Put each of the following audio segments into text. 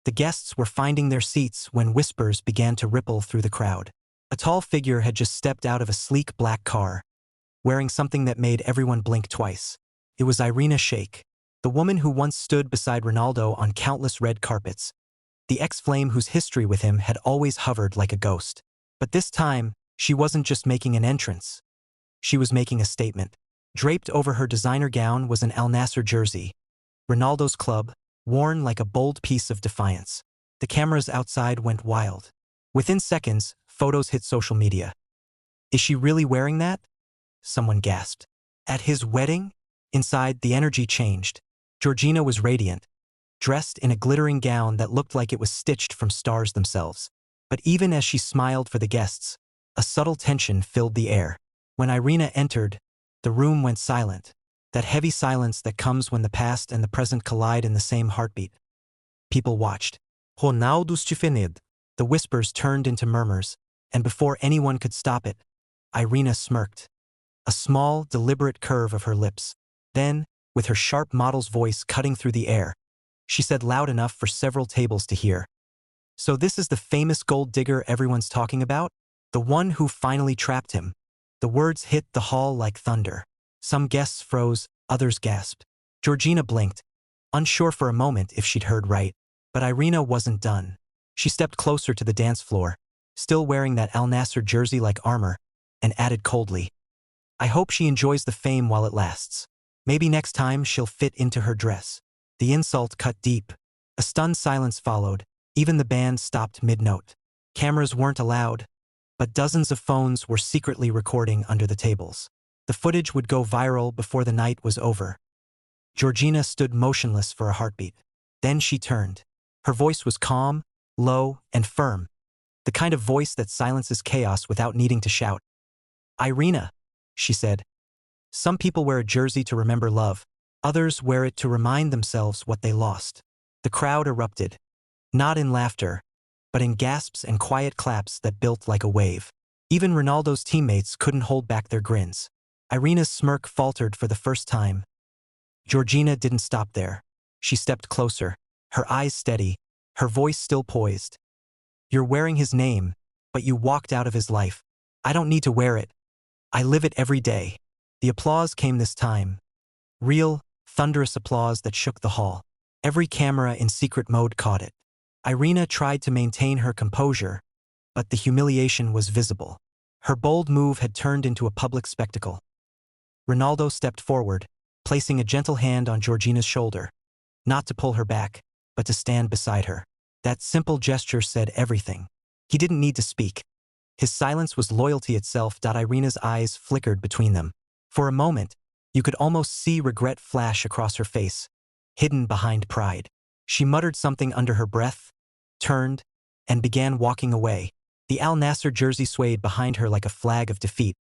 The guests were finding their seats when whispers began to ripple through the crowd. A tall figure had just stepped out of a sleek black car, wearing something that made everyone blink twice. It was Irina Shayk, the woman who once stood beside Ronaldo on countless red carpets, the ex-flame whose history with him had always hovered like a ghost. But this time, she wasn't just making an entrance. She was making a statement. Draped over her designer gown was an Al-Nassr jersey, Ronaldo's club, worn like a bold piece of defiance. The cameras outside went wild. Within seconds, photos hit social media. Is she really wearing that? Someone gasped. At his wedding? Inside, the energy changed. Georgina was radiant, dressed in a glittering gown that looked like it was stitched from stars themselves. But even as she smiled for the guests, a subtle tension filled the air. When Irina entered, the room went silent. That heavy silence that comes when the past and the present collide in the same heartbeat. People watched. Ronaldo stiffened. The whispers turned into murmurs, and before anyone could stop it, Irina smirked. A small, deliberate curve of her lips. Then, with her sharp model's voice cutting through the air, she said loud enough for several tables to hear. So this is the famous gold digger everyone's talking about? The one who finally trapped him. The words hit the hall like thunder. Some guests froze, others gasped. Georgina blinked, unsure for a moment if she'd heard right. But Irina wasn't done. She stepped closer to the dance floor, still wearing that Al-Nassr jersey like armor, and added coldly, I hope she enjoys the fame while it lasts. Maybe next time she'll fit into her dress. The insult cut deep. A stunned silence followed. Even the band stopped mid-note. Cameras weren't allowed, but dozens of phones were secretly recording under the tables. The footage would go viral before the night was over. Georgina stood motionless for a heartbeat. Then she turned. Her voice was calm, low, and firm. The kind of voice that silences chaos without needing to shout. Irina, she said. Some people wear a jersey to remember love. Others wear it to remind themselves what they lost. The crowd erupted. Not in laughter, but in gasps and quiet claps that built like a wave. Even Ronaldo's teammates couldn't hold back their grins. Irina's smirk faltered for the first time. Georgina didn't stop there. She stepped closer, her eyes steady, her voice still poised. You're wearing his name, but you walked out of his life. I don't need to wear it. I live it every day. The applause came this time. Real, thunderous applause that shook the hall. Every camera in secret mode caught it. Irina tried to maintain her composure, but the humiliation was visible. Her bold move had turned into a public spectacle. Ronaldo stepped forward, placing a gentle hand on Georgina's shoulder. Not to pull her back, but to stand beside her. That simple gesture said everything. He didn't need to speak. His silence was loyalty itself. Irina's eyes flickered between them. For a moment, you could almost see regret flash across her face, hidden behind pride. She muttered something under her breath, turned, and began walking away. The Al-Nassr jersey swayed behind her like a flag of defeat.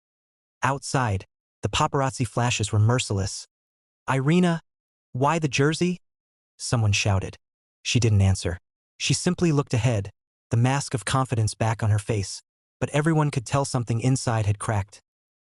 Outside, the paparazzi flashes were merciless. Irina, why the jersey? Someone shouted. She didn't answer. She simply looked ahead, the mask of confidence back on her face. But everyone could tell something inside had cracked.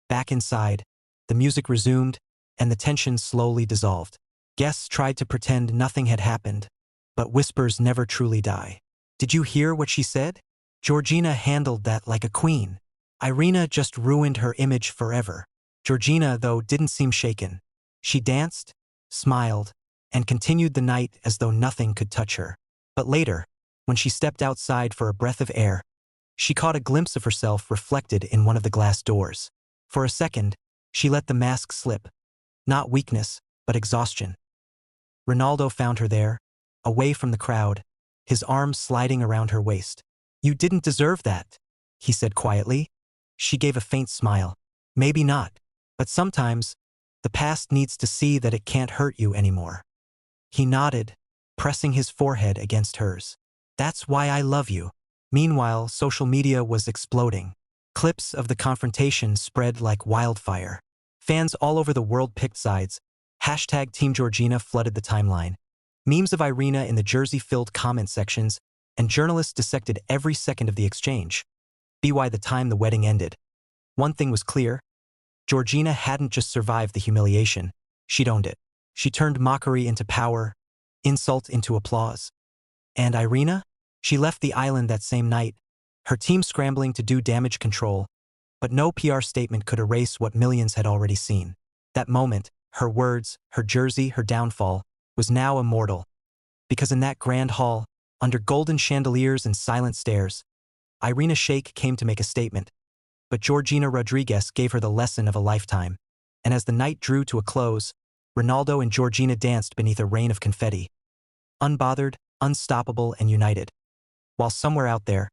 Back inside, the music resumed, and the tension slowly dissolved. Guests tried to pretend nothing had happened, but whispers never truly die. Did you hear what she said? Georgina handled that like a queen. Irina just ruined her image forever. Georgina, though, didn't seem shaken. She danced, smiled, and continued the night as though nothing could touch her. But later, when she stepped outside for a breath of air, she caught a glimpse of herself reflected in one of the glass doors. For a second, she let the mask slip. Not weakness, but exhaustion. Ronaldo found her there, away from the crowd, his arms sliding around her waist. You didn't deserve that, he said quietly. She gave a faint smile. Maybe not, but sometimes, the past needs to see that it can't hurt you anymore. He nodded, pressing his forehead against hers. That's why I love you. Meanwhile, social media was exploding. Clips of the confrontation spread like wildfire. Fans all over the world picked sides. Hashtag Team Georgina flooded the timeline. Memes of Irina in the jersey filled comment sections, and journalists dissected every second of the exchange. By the time the wedding ended, one thing was clear. Georgina hadn't just survived the humiliation, she'd owned it. She turned mockery into power, insult into applause. And Irina? She left the island that same night, her team scrambling to do damage control, but no PR statement could erase what millions had already seen. That moment, her words, her jersey, her downfall, was now immortal. Because in that grand hall, under golden chandeliers and silent stares, Irina Shayk came to make a statement. But Georgina Rodriguez gave her the lesson of a lifetime. And as the night drew to a close, Ronaldo and Georgina danced beneath a rain of confetti. Unbothered, unstoppable, and united. While somewhere out there,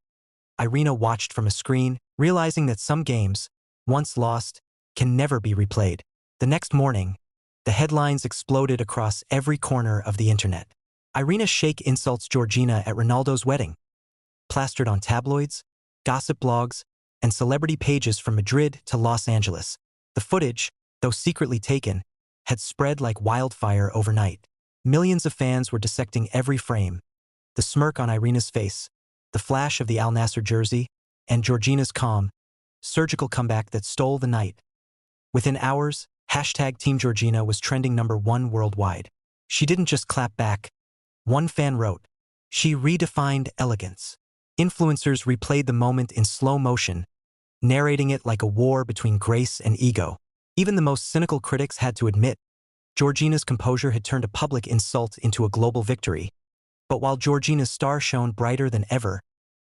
Irina watched from a screen, realizing that some games, once lost, can never be replayed. The next morning, the headlines exploded across every corner of the internet. Irina Shayk insults Georgina at Ronaldo's wedding. Plastered on tabloids, gossip blogs, and celebrity pages from Madrid to Los Angeles. The footage, though secretly taken, had spread like wildfire overnight. Millions of fans were dissecting every frame. The smirk on Irina's face, the flash of the Al-Nassr jersey, and Georgina's calm, surgical comeback that stole the night. Within hours, #Team Georgina was trending #1 worldwide. She didn't just clap back. One fan wrote, "She redefined elegance." Influencers replayed the moment in slow motion, narrating it like a war between grace and ego. Even the most cynical critics had to admit, Georgina's composure had turned a public insult into a global victory. But while Georgina's star shone brighter than ever,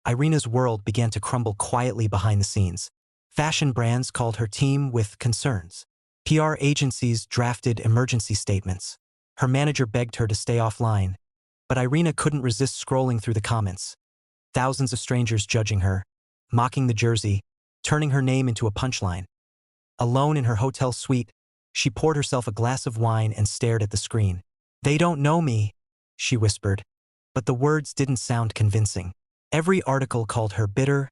Irina's world began to crumble quietly behind the scenes. Fashion brands called her team with concerns. PR agencies drafted emergency statements. Her manager begged her to stay offline. But Irina couldn't resist scrolling through the comments. Thousands of strangers judging her, mocking the jersey, turning her name into a punchline. Alone in her hotel suite, she poured herself a glass of wine and stared at the screen. "They don't know me," she whispered. But the words didn't sound convincing. Every article called her bitter,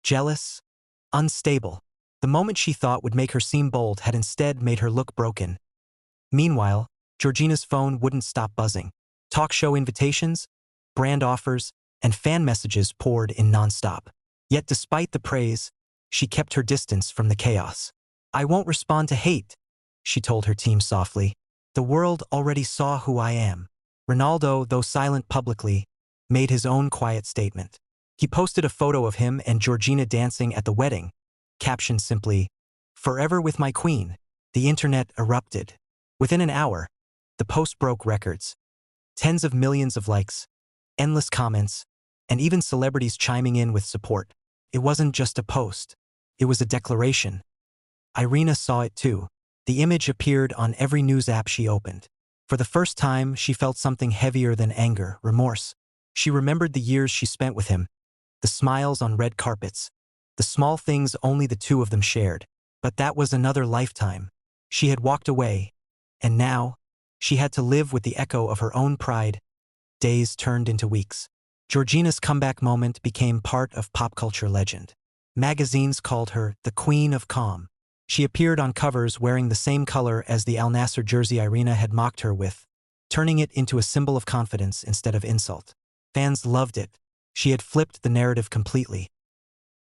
jealous, unstable. The moment she thought would make her seem bold had instead made her look broken. Meanwhile, Georgina's phone wouldn't stop buzzing. Talk show invitations, brand offers, and fan messages poured in nonstop. Yet despite the praise, she kept her distance from the chaos. "I won't respond to hate," she told her team softly. "The world already saw who I am." Ronaldo, though silent publicly, made his own quiet statement. He posted a photo of him and Georgina dancing at the wedding, captioned simply, "Forever with my queen." The internet erupted. Within an hour, the post broke records. Tens of millions of likes, endless comments, and even celebrities chiming in with support. It wasn't just a post. It was a declaration. Irina saw it too. The image appeared on every news app she opened. For the first time, she felt something heavier than anger, remorse. She remembered the years she spent with him, the smiles on red carpets, the small things only the two of them shared. But that was another lifetime. She had walked away, and now, she had to live with the echo of her own pride. Days turned into weeks. Georgina's comeback moment became part of pop culture legend. Magazines called her the Queen of Calm. She appeared on covers wearing the same color as the Al-Nassr jersey Irina had mocked her with, turning it into a symbol of confidence instead of insult. Fans loved it. She had flipped the narrative completely.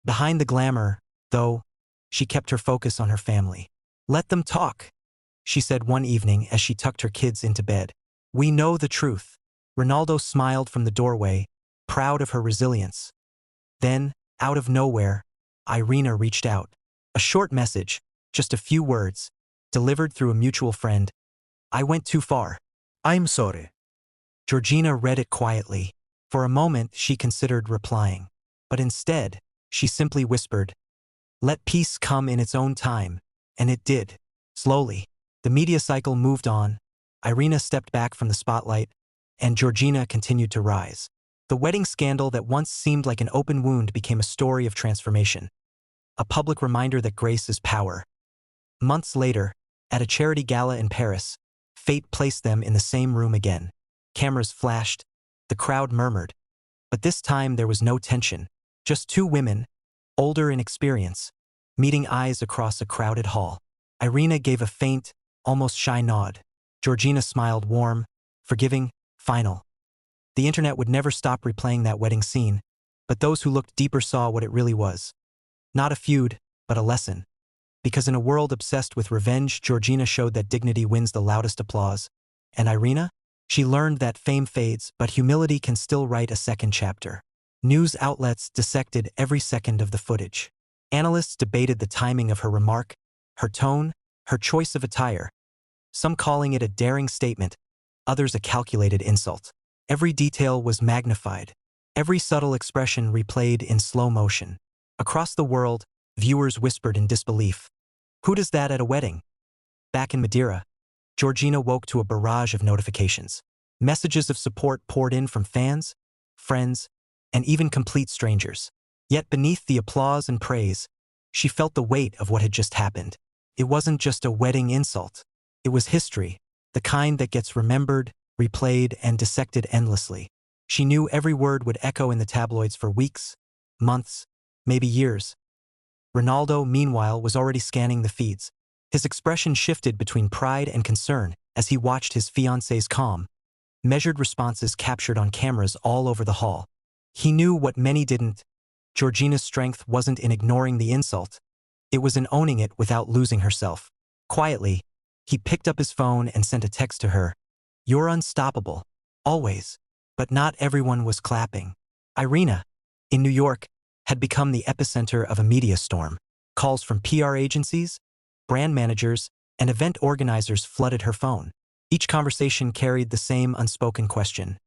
Behind the glamour, though, she kept her focus on her family. "Let them talk," she said one evening as she tucked her kids into bed. "We know the truth." Ronaldo smiled from the doorway, proud of her resilience. Then, out of nowhere, Irina reached out. A short message, just a few words, delivered through a mutual friend. "I went too far. I'm sorry." Georgina read it quietly. For a moment, she considered replying. But instead, she simply whispered, "Let peace come in its own time." And it did. Slowly, the media cycle moved on. Irina stepped back from the spotlight, and Georgina continued to rise. The wedding scandal that once seemed like an open wound became a story of transformation. A public reminder that grace is power. Months later, at a charity gala in Paris, fate placed them in the same room again. Cameras flashed, the crowd murmured. But this time there was no tension. Just two women, older in experience, meeting eyes across a crowded hall. Irina gave a faint, almost shy nod. Georgina smiled warm, forgiving, final. The internet would never stop replaying that wedding scene, but those who looked deeper saw what it really was. Not a feud, but a lesson. Because in a world obsessed with revenge, Georgina showed that dignity wins the loudest applause. And Irina? She learned that fame fades, but humility can still write a second chapter. News outlets dissected every second of the footage. Analysts debated the timing of her remark, her tone, her choice of attire, some calling it a daring statement, others a calculated insult. Every detail was magnified, every subtle expression replayed in slow motion. Across the world, viewers whispered in disbelief. Who does that at a wedding? Back in Madeira, Georgina woke to a barrage of notifications. Messages of support poured in from fans, friends, and even complete strangers. Yet beneath the applause and praise, she felt the weight of what had just happened. It wasn't just a wedding insult. It was history, the kind that gets remembered, replayed, and dissected endlessly. She knew every word would echo in the tabloids for weeks, months, maybe years. Ronaldo, meanwhile, was already scanning the feeds. His expression shifted between pride and concern as he watched his fiancée's calm, measured responses captured on cameras all over the hall. He knew what many didn't. Georgina's strength wasn't in ignoring the insult. It was in owning it without losing herself. Quietly, he picked up his phone and sent a text to her. "You're unstoppable. Always." But not everyone was clapping. Irina, in New York, had become the epicenter of a media storm. Calls from PR agencies, brand managers, and event organizers flooded her phone. Each conversation carried the same unspoken question.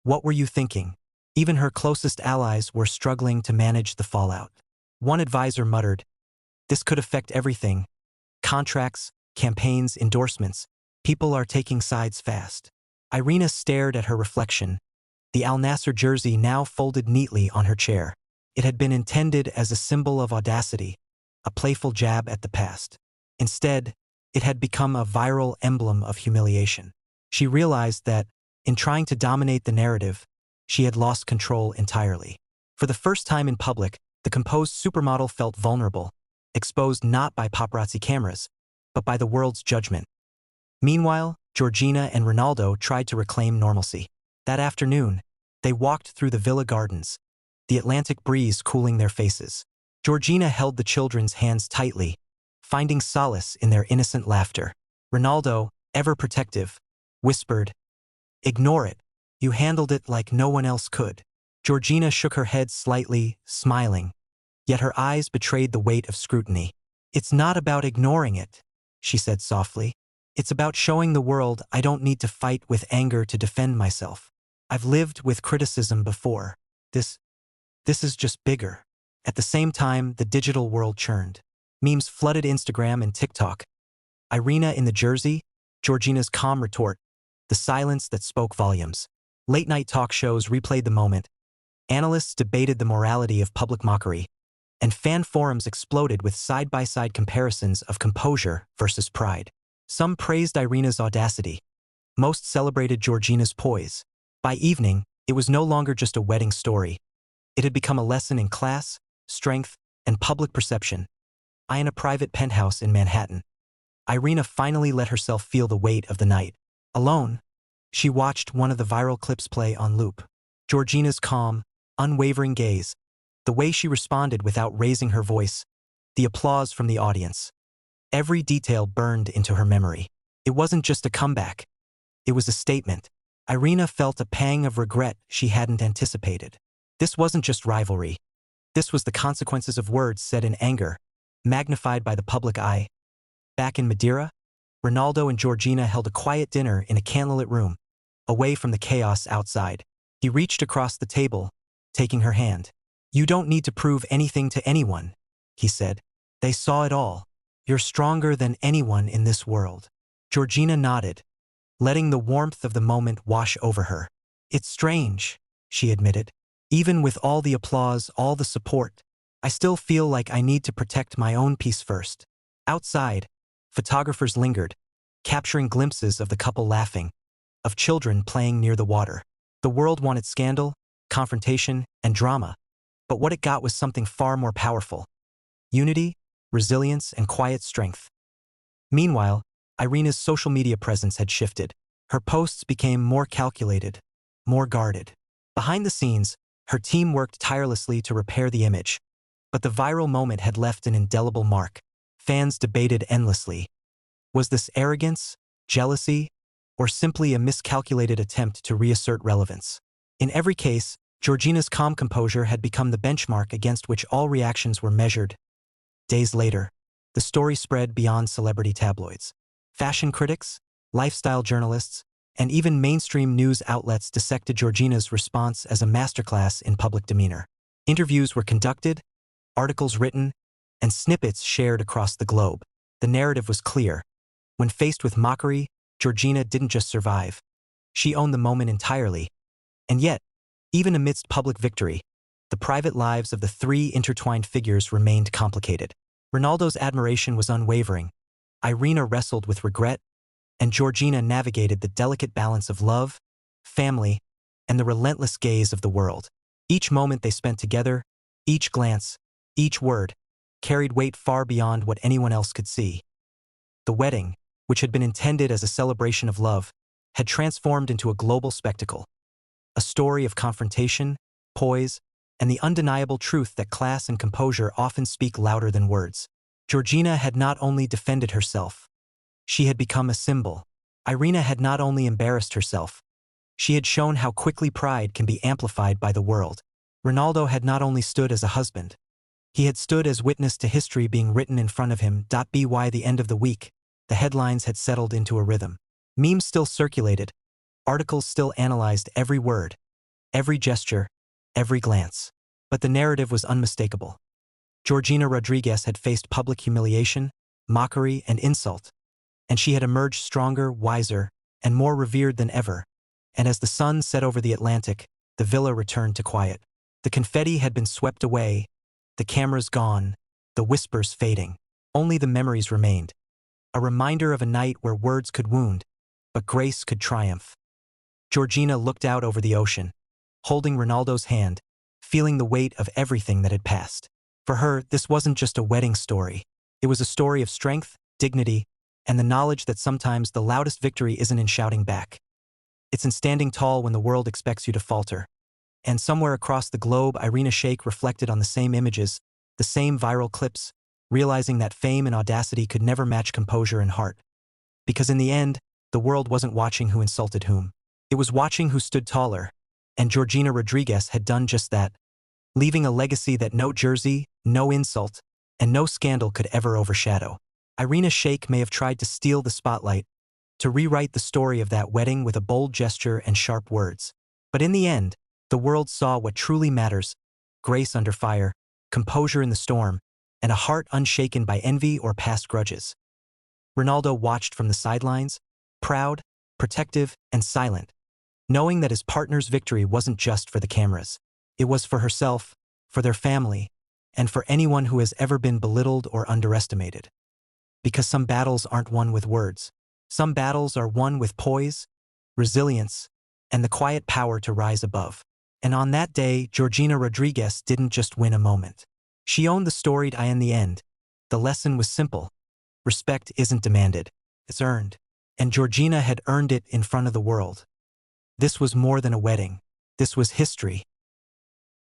What were you thinking? Even her closest allies were struggling to manage the fallout. One advisor muttered, "This could affect everything. Contracts, campaigns, endorsements. People are taking sides fast." Irina stared at her reflection, the Al-Nassr jersey now folded neatly on her chair. It had been intended as a symbol of audacity, a playful jab at the past. Instead, it had become a viral emblem of humiliation. She realized that, in trying to dominate the narrative, she had lost control entirely. For the first time in public, the composed supermodel felt vulnerable, exposed not by paparazzi cameras, but by the world's judgment. Meanwhile, Georgina and Ronaldo tried to reclaim normalcy. That afternoon, they walked through the villa gardens, the Atlantic breeze cooling their faces. Georgina held the children's hands tightly, finding solace in their innocent laughter. Ronaldo, ever protective, whispered, "Ignore it. You handled it like no one else could." Georgina shook her head slightly, smiling, yet her eyes betrayed the weight of scrutiny. "It's not about ignoring it," she said softly. "It's about showing the world I don't need to fight with anger to defend myself. I've lived with criticism before. This is just bigger." At the same time, the digital world churned. Memes flooded Instagram and TikTok. Irina in the jersey, Georgina's calm retort, the silence that spoke volumes. Late-night talk shows replayed the moment. Analysts debated the morality of public mockery, and fan forums exploded with side-by-side comparisons of composure versus pride. Some praised Irina's audacity. Most celebrated Georgina's poise. By evening, it was no longer just a wedding story. It had become a lesson in class, strength, and public perception. In a private penthouse in Manhattan, Irina finally let herself feel the weight of the night. Alone, she watched one of the viral clips play on loop. Georgina's calm, unwavering gaze, the way she responded without raising her voice, the applause from the audience. Every detail burned into her memory. It wasn't just a comeback. It was a statement. Irina felt a pang of regret she hadn't anticipated. This wasn't just rivalry. This was the consequences of words said in anger, magnified by the public eye. Back in Madeira, Ronaldo and Georgina held a quiet dinner in a candlelit room, away from the chaos outside. He reached across the table, taking her hand. "You don't need to prove anything to anyone," he said. "They saw it all. You're stronger than anyone in this world." Georgina nodded, letting the warmth of the moment wash over her. "It's strange," she admitted. "Even with all the applause, all the support, I still feel like I need to protect my own peace first." Outside, photographers lingered, capturing glimpses of the couple laughing, of children playing near the water. The world wanted scandal, confrontation, and drama, but what it got was something far more powerful: unity, resilience, and quiet strength. Meanwhile, Irina's social media presence had shifted. Her posts became more calculated, more guarded. Behind the scenes, her team worked tirelessly to repair the image, but the viral moment had left an indelible mark. Fans debated endlessly. Was this arrogance, jealousy, or simply a miscalculated attempt to reassert relevance. In every case, Georgina's calm composure had become the benchmark against which all reactions were measured. Days later, the story spread beyond celebrity tabloids. Fashion critics, lifestyle journalists, and even mainstream news outlets dissected Georgina's response as a masterclass in public demeanor. Interviews were conducted, articles written, and snippets shared across the globe. The narrative was clear. When faced with mockery, Georgina didn't just survive. She owned the moment entirely. And yet, even amidst public victory, the private lives of the three intertwined figures remained complicated. Ronaldo's admiration was unwavering. Irina wrestled with regret, and Georgina navigated the delicate balance of love, family, and the relentless gaze of the world. Each moment they spent together, each glance, each word, carried weight far beyond what anyone else could see. The wedding, which had been intended as a celebration of love, had transformed into a global spectacle. A story of confrontation, poise, and the undeniable truth that class and composure often speak louder than words. Georgina had not only defended herself, she had become a symbol. Irina had not only embarrassed herself, she had shown how quickly pride can be amplified by the world. Ronaldo had not only stood as a husband, he had stood as witness to history being written in front of him. By the end of the week, the headlines had settled into a rhythm. Memes still circulated, articles still analyzed every word, every gesture, every glance. But the narrative was unmistakable. Georgina Rodriguez had faced public humiliation, mockery, and insult, and she had emerged stronger, wiser, and more revered than ever. And as the sun set over the Atlantic, the villa returned to quiet. The confetti had been swept away, the cameras gone, the whispers fading. Only the memories remained. A reminder of a night where words could wound, but grace could triumph. Georgina looked out over the ocean, holding Ronaldo's hand, feeling the weight of everything that had passed. For her, this wasn't just a wedding story. It was a story of strength, dignity, and the knowledge that sometimes the loudest victory isn't in shouting back. It's in standing tall when the world expects you to falter. And somewhere across the globe, Irina Shayk reflected on the same images, the same viral clips, realizing that fame and audacity could never match composure and heart. Because in the end, the world wasn't watching who insulted whom. It was watching who stood taller, and Georgina Rodriguez had done just that, leaving a legacy that no jersey, no insult, and no scandal could ever overshadow. Irina Shayk may have tried to steal the spotlight, to rewrite the story of that wedding with a bold gesture and sharp words. But in the end, the world saw what truly matters: grace under fire, composure in the storm, and a heart unshaken by envy or past grudges. Ronaldo watched from the sidelines, proud, protective, and silent, knowing that his partner's victory wasn't just for the cameras. It was for herself, for their family, and for anyone who has ever been belittled or underestimated. Because some battles aren't won with words. Some battles are won with poise, resilience, and the quiet power to rise above. And on that day, Georgina Rodriguez didn't just win a moment. She owned the story. In the end, the lesson was simple. Respect isn't demanded, it's earned. And Georgina had earned it in front of the world. This was more than a wedding. This was history.